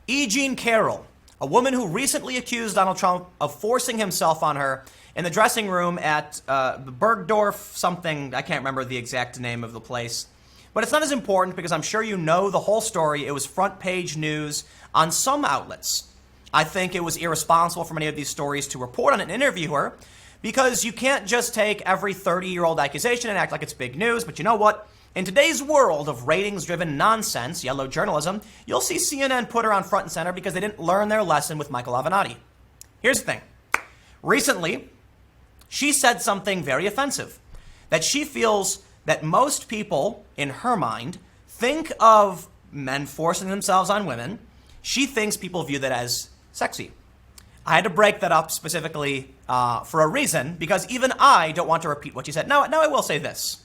E. Carroll, a woman who recently accused Donald Trump of forcing himself on her in the dressing room at Bergdorf something. I can't remember the exact name of the place. But it's not as important because I'm sure you know the whole story. It was front page news on some outlets. I think it was irresponsible for many of these stories to report on and interview her because you can't just take every 30-year-old accusation and act like it's big news. But you know what? In today's world of ratings-driven nonsense, yellow journalism, you'll see CNN put her on front and center because they didn't learn their lesson with Michael Avenatti. Here's the thing. Recently, she said something very offensive, that she feels that most people, in her mind, think of men forcing themselves on women. She thinks people view that as sexy. I had to break that up specifically for a reason, because even I don't want to repeat what she said. Now I will say this.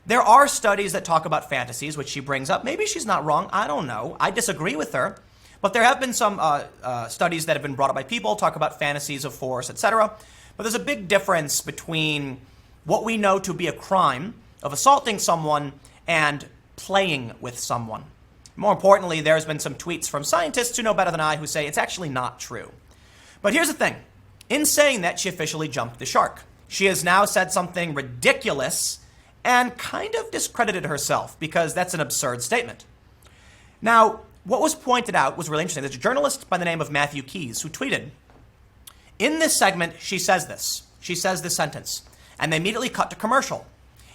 There are studies that talk about fantasies, which she brings up. Maybe she's not wrong. I don't know. I disagree with her. But there have been some studies that have been brought up by people, talk about fantasies of force, etc. But there's a big difference between what we know to be a crime of assaulting someone and playing with someone. More importantly, there's been some tweets from scientists who know better than I who say it's actually not true. But here's the thing. In saying that, she officially jumped the shark. She has now said something ridiculous and kind of discredited herself because that's an absurd statement. Now, what was pointed out was really interesting. There's a journalist by the name of Matthew Keys who tweeted, in this segment, she says this. She says this sentence, and they immediately cut to commercial.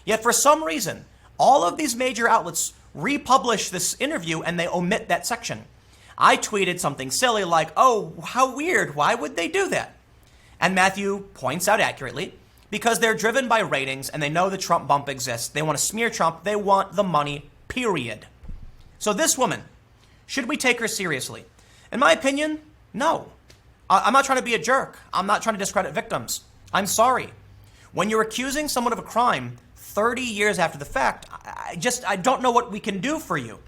Yet for some reason, all of these major outlets republish this interview and they omit that section. I tweeted something silly like, oh, how weird. Why would they do that? And Matthew points out accurately, because they're driven by ratings and they know the Trump bump exists. They want to smear Trump. They want the money, period. So this woman, should we take her seriously? In my opinion, no. I'm not trying to be a jerk. I'm not trying to discredit victims. I'm sorry. When you're accusing someone of a crime 30 years after the fact, I don't know what we can do for you.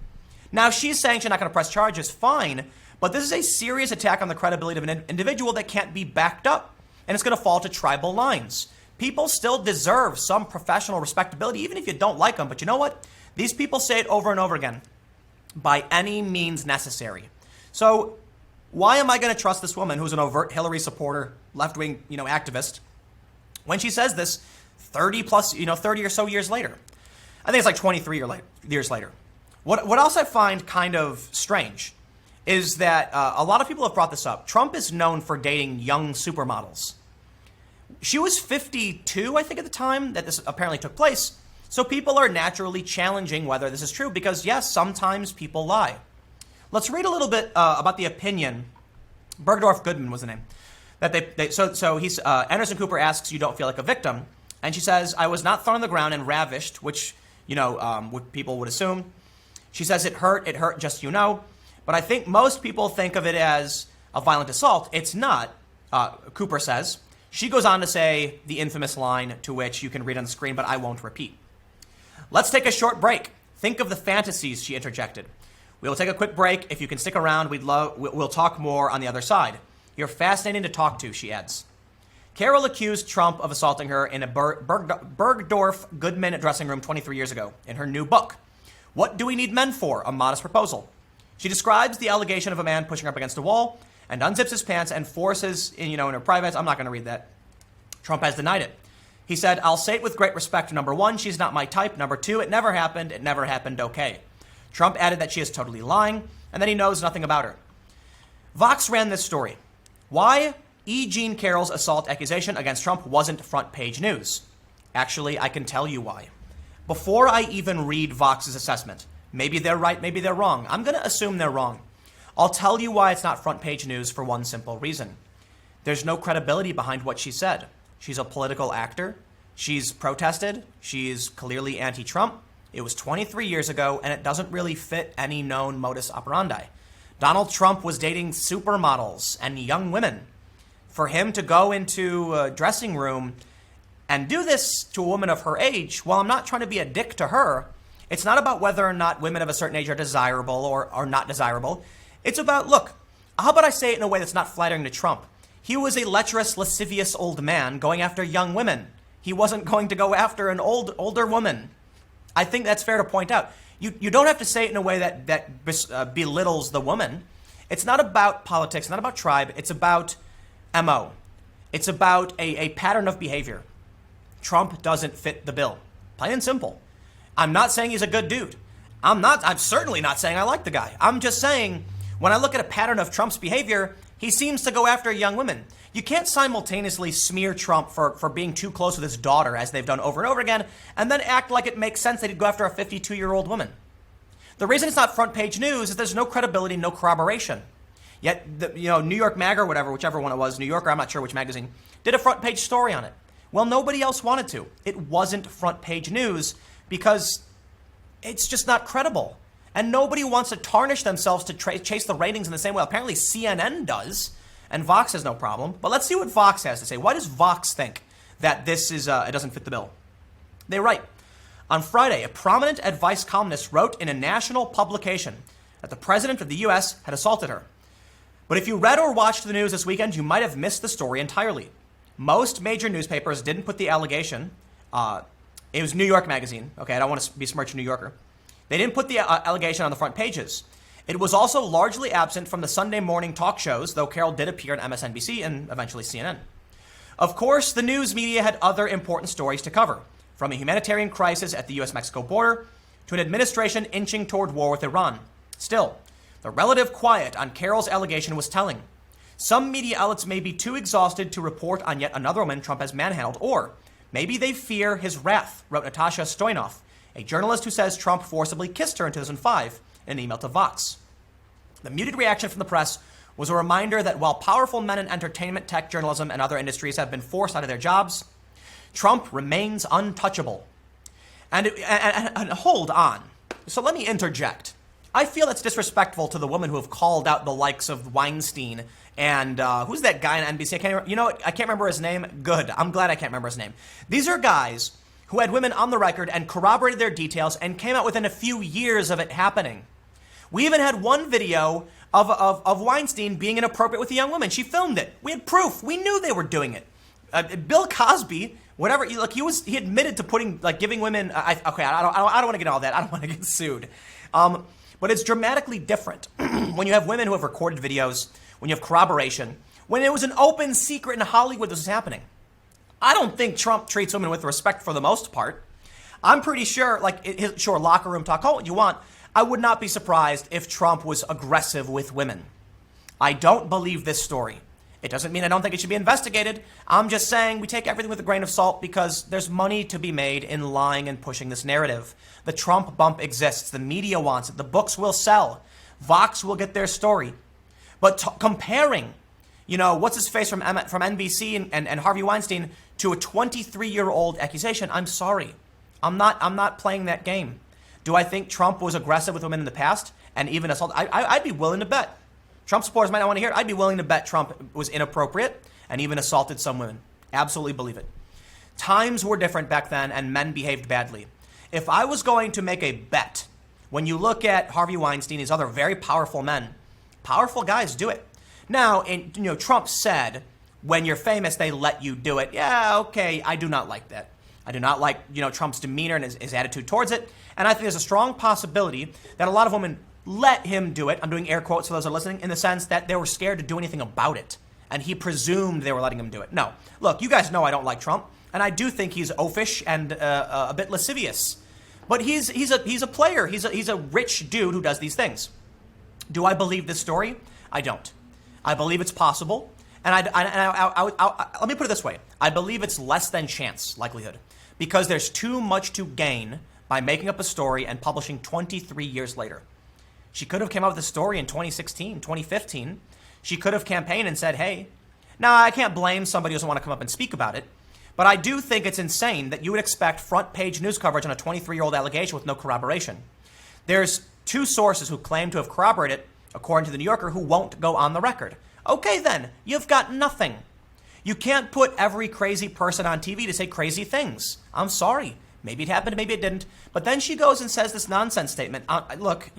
Now, she's saying she's not going to press charges, fine, but this is a serious attack on the credibility of an individual that can't be backed up, and it's going to fall to tribal lines. People still deserve some professional respectability, even if you don't like them. But you know what? These people say it over and over again, by any means necessary. So why am I going to trust this woman who's an overt Hillary supporter, left-wing, activist, when she says this 30 or so years later? I think it's like 23 years later. What else I find kind of strange is that a lot of people have brought this up. Trump is known for dating young supermodels. She was 52, I think, at the time that this apparently took place. So people are naturally challenging whether this is true because, yes, sometimes people lie. Let's read a little bit about the opinion. Bergdorf Goodman was the name. So he's Anderson Cooper asks, you don't feel like a victim? And she says, I was not thrown on the ground and ravished, which, what people would assume. She says, it hurt, just But I think most people think of it as a violent assault. It's not, Cooper says. She goes on to say the infamous line to which you can read on the screen, but I won't repeat. Let's take a short break. Think of the fantasies, she interjected. We will take a quick break. If you can stick around, we'll talk more on the other side. You're fascinating to talk to, she adds. Carroll accused Trump of assaulting her in a Bergdorf Goodman dressing room 23 years ago in her new book, What Do We Need Men For? A Modest Proposal. She describes the allegation of a man pushing her up against a wall and unzips his pants and forces, in her privates. I'm not going to read that. Trump has denied it. He said, I'll say it with great respect. Number one, she's not my type. Number two, it never happened. It never happened. Okay. Trump added that she is totally lying and that he knows nothing about her. Vox ran this story. Why E. Carroll's assault accusation against Trump wasn't front page news. Actually, I can tell you why. Before I even read Vox's assessment, maybe they're right, maybe they're wrong. I'm going to assume they're wrong. I'll tell you why it's not front page news for one simple reason. There's no credibility behind what she said. She's a political actor. She's protested. She's clearly anti-Trump. It was 23 years ago, and it doesn't really fit any known modus operandi. Donald Trump was dating supermodels and young women. For him to go into a dressing room and do this to a woman of her age, while I'm not trying to be a dick to her, it's not about whether or not women of a certain age are desirable or not desirable. It's about, look, how about I say it in a way that's not flattering to Trump? He was a lecherous, lascivious old man going after young women. He wasn't going to go after an older woman. I think that's fair to point out. You don't have to say it in a way that belittles the woman. It's not about politics, not about tribe. It's about MO. It's about a pattern of behavior. Trump doesn't fit the bill. Plain and simple. I'm not saying he's a good dude. I'm certainly not saying I like the guy. I'm just saying when I look at a pattern of Trump's behavior, he seems to go after young women. You can't simultaneously smear Trump for being too close with his daughter, as they've done over and over again, and then act like it makes sense that he'd go after a 52-year-old woman. The reason it's not front page news is there's no credibility, no corroboration. Yet, New York Mag or whatever, whichever one it was, New Yorker, I'm not sure which magazine, did a front page story on it. Well, nobody else wanted to. It wasn't front page news because it's just not credible. And nobody wants to tarnish themselves to chase the ratings in the same way. Apparently CNN does, and Vox has no problem. But let's see what Vox has to say. Why does Vox think that this is it doesn't fit the bill? They write, on Friday, a prominent advice columnist wrote in a national publication that the president of the U.S. had assaulted her. But if you read or watched the news this weekend, you might have missed the story entirely. Most major newspapers didn't put the allegation. It was New York Magazine. Okay, I don't want to besmirch New Yorker. They didn't put the allegation on the front pages. It was also largely absent from the Sunday morning talk shows, though Carroll did appear on MSNBC and eventually CNN. Of course, the news media had other important stories to cover, from a humanitarian crisis at the U.S.-Mexico border to an administration inching toward war with Iran. Still, the relative quiet on Carroll's allegation was telling. Some media outlets may be too exhausted to report on yet another woman Trump has manhandled, or maybe they fear his wrath, wrote Natasha Stoynoff, a journalist who says Trump forcibly kissed her in 2005 in an email to Vox. The muted reaction from the press was a reminder that while powerful men in entertainment, tech, journalism, and other industries have been forced out of their jobs, Trump remains untouchable. And hold on. So let me interject. I feel that's disrespectful to the women who have called out the likes of Weinstein and who's that guy on NBC? I can't remember his name. Good. I'm glad I can't remember his name. These are guys who had women on the record and corroborated their details and came out within a few years of it happening. We even had one video of Weinstein being inappropriate with a young woman. She filmed it. We had proof. We knew they were doing it. Bill Cosby, whatever, he admitted to giving women. I don't want to get all that. I don't want to get sued. But it's dramatically different when you have women who have recorded videos, when you have corroboration, when it was an open secret in Hollywood this was happening. I don't think Trump treats women with respect for the most part. I'm pretty sure, sure, locker room talk, call it what you want. I would not be surprised if Trump was aggressive with women. I don't believe this story. It doesn't mean I don't think it should be investigated. I'm just saying we take everything with a grain of salt because there's money to be made in lying and pushing this narrative. The Trump bump exists. The media wants it. The books will sell. Vox will get their story. But comparing, what's his face from NBC and Harvey Weinstein to a 23-year-old accusation, I'm sorry. I'm not playing that game. Do I think Trump was aggressive with women in the past and even assault? I'd be willing to bet. Trump supporters might not want to hear it. I'd be willing to bet Trump was inappropriate and even assaulted some women. Absolutely believe it. Times were different back then and men behaved badly. If I was going to make a bet, when you look at Harvey Weinstein, these other very powerful men, powerful guys do it. Now, Trump said, when you're famous, they let you do it. Yeah, okay, I do not like that. I do not like, Trump's demeanor and his attitude towards it. And I think there's a strong possibility that a lot of women let him do it. I'm doing air quotes for those who are listening, in the sense that they were scared to do anything about it. And he presumed they were letting him do it. No. Look, you guys know I don't like Trump. And I do think he's oafish and a bit lascivious. But he's a player. He's a rich dude who does these things. Do I believe this story? I don't. I believe it's possible. And let me put it this way. I believe it's less than chance likelihood. Because there's too much to gain by making up a story and publishing 23 years later. She could have come up with a story in 2016, 2015. She could have campaigned and said, hey. Now, I can't blame somebody who doesn't want to come up and speak about it. But I do think it's insane that you would expect front page news coverage on a 23-year-old allegation with no corroboration. There's two sources who claim to have corroborated it, according to the New Yorker, who won't go on the record. Okay, then, you've got nothing. You can't put every crazy person on TV to say crazy things. I'm sorry. Maybe it happened, maybe it didn't. But then she goes and says this nonsense statement. Look,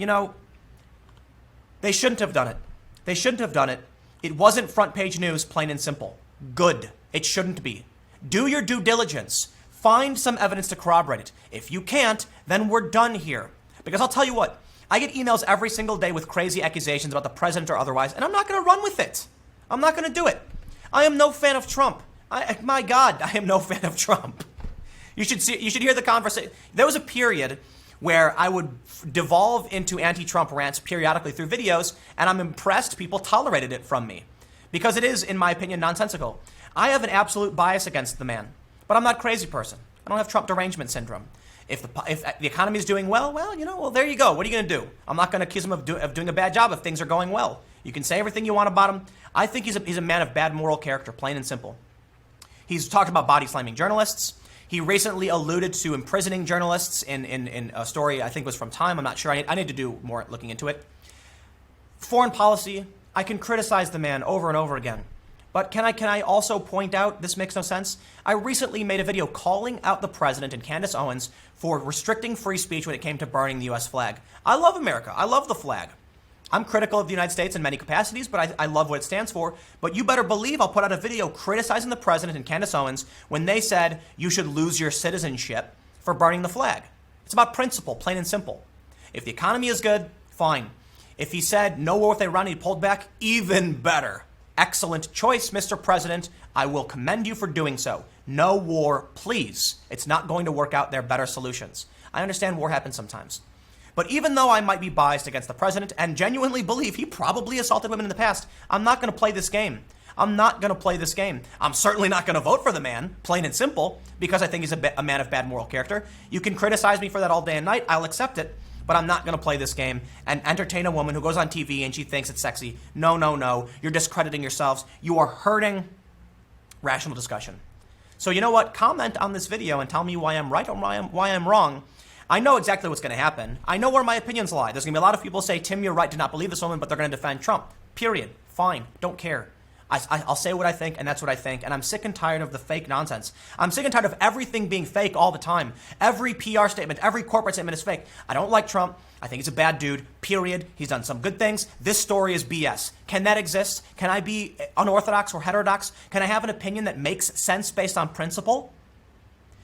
they shouldn't have done it. They shouldn't have done it. It wasn't front page news, plain and simple. Good. It shouldn't be. Do your due diligence. Find some evidence to corroborate it. If you can't, then we're done here. Because I'll tell you what, I get emails every single day with crazy accusations about the president or otherwise, and I'm not going to run with it. I'm not going to do it. I am no fan of Trump. My God, I am no fan of Trump. You should hear the conversation. There was a period where I would devolve into anti-Trump rants periodically through videos, and I'm impressed people tolerated it from me. Because it is, in my opinion, nonsensical. I have an absolute bias against the man, but I'm not a crazy person. I don't have Trump derangement syndrome. If the economy is doing well, there you go. What are you going to do? I'm not going to accuse him of doing a bad job if things are going well. You can say everything you want about him. I think he's a man of bad moral character, plain and simple. He's talked about body slamming journalists. He recently alluded to imprisoning journalists in a story I think was from Time. I'm not sure. I need to do more looking into it. Foreign policy, I can criticize the man over and over again. But can I also point out, this makes no sense? I recently made a video calling out the president and Candace Owens for restricting free speech when it came to burning the U.S. flag. I love America. I love the flag. I'm critical of the United States in many capacities, but I love what it stands for. But you better believe I'll put out a video criticizing the president and Candace Owens when they said you should lose your citizenship for burning the flag. It's about principle, plain and simple. If the economy is good, fine. If he said no war with Iran, he pulled back, even better. Excellent choice, Mr. President. I will commend you for doing so. No war, please. It's not going to work out. There are better solutions. I understand war happens sometimes. But even though I might be biased against the president and genuinely believe he probably assaulted women in the past, I'm not going to play this game. I'm not going to play this game. I'm certainly not going to vote for the man, plain and simple, because I think he's a man of bad moral character. You can criticize me for that all day and night. I'll accept it. But I'm not going to play this game and entertain a woman who goes on TV and she thinks it's sexy. No, no, no. You're discrediting yourselves. You are hurting rational discussion. So you know what? Comment on this video and tell me why I'm right or why I'm wrong. I know exactly what's going to happen. I know where my opinions lie. There's going to be a lot of people say, Tim, you're right, do not believe this woman, but they're going to defend Trump. Period. Fine. Don't care. I'll say what I think, and that's what I think. And I'm sick and tired of the fake nonsense. I'm sick and tired of everything being fake all the time. Every PR statement, every corporate statement is fake. I don't like Trump. I think he's a bad dude, period. He's done some good things. This story is BS. Can that exist? Can I be unorthodox or heterodox? Can I have an opinion that makes sense based on principle?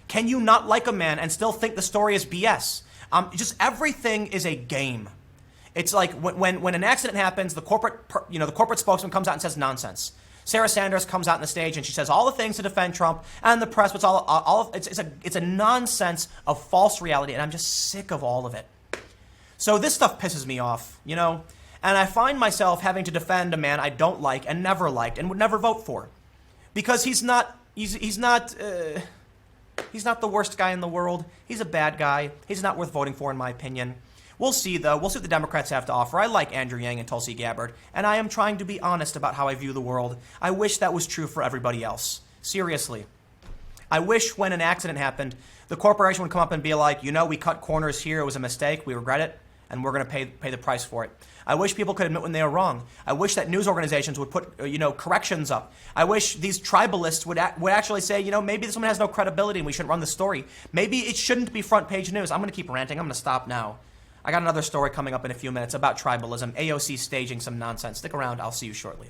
Can you not like a man and still think the story is BS? Just everything is a game. It's like when an accident happens, the corporate spokesman comes out and says nonsense. Sarah Sanders comes out on the stage and she says all the things to defend Trump, and the press, it's a nonsense of false reality, and I'm just sick of all of it. So this stuff pisses me off, and I find myself having to defend a man I don't like and never liked and would never vote for, because he's not the worst guy in the world. He's a bad guy. He's not worth voting for, in my opinion. We'll see, though. We'll see what the Democrats have to offer. I like Andrew Yang and Tulsi Gabbard, and I am trying to be honest about how I view the world. I wish that was true for everybody else. Seriously. I wish when an accident happened, the corporation would come up and be like, we cut corners here. It was a mistake. We regret it, and we're going to pay the price for it. I wish people could admit when they were wrong. I wish that news organizations would put, corrections up. I wish these tribalists would actually say, maybe this woman has no credibility and we shouldn't run the story. Maybe it shouldn't be front page news. I'm going to keep ranting. I'm going to stop now. I got another story coming up in a few minutes about tribalism. AOC staging some nonsense. Stick around. I'll see you shortly.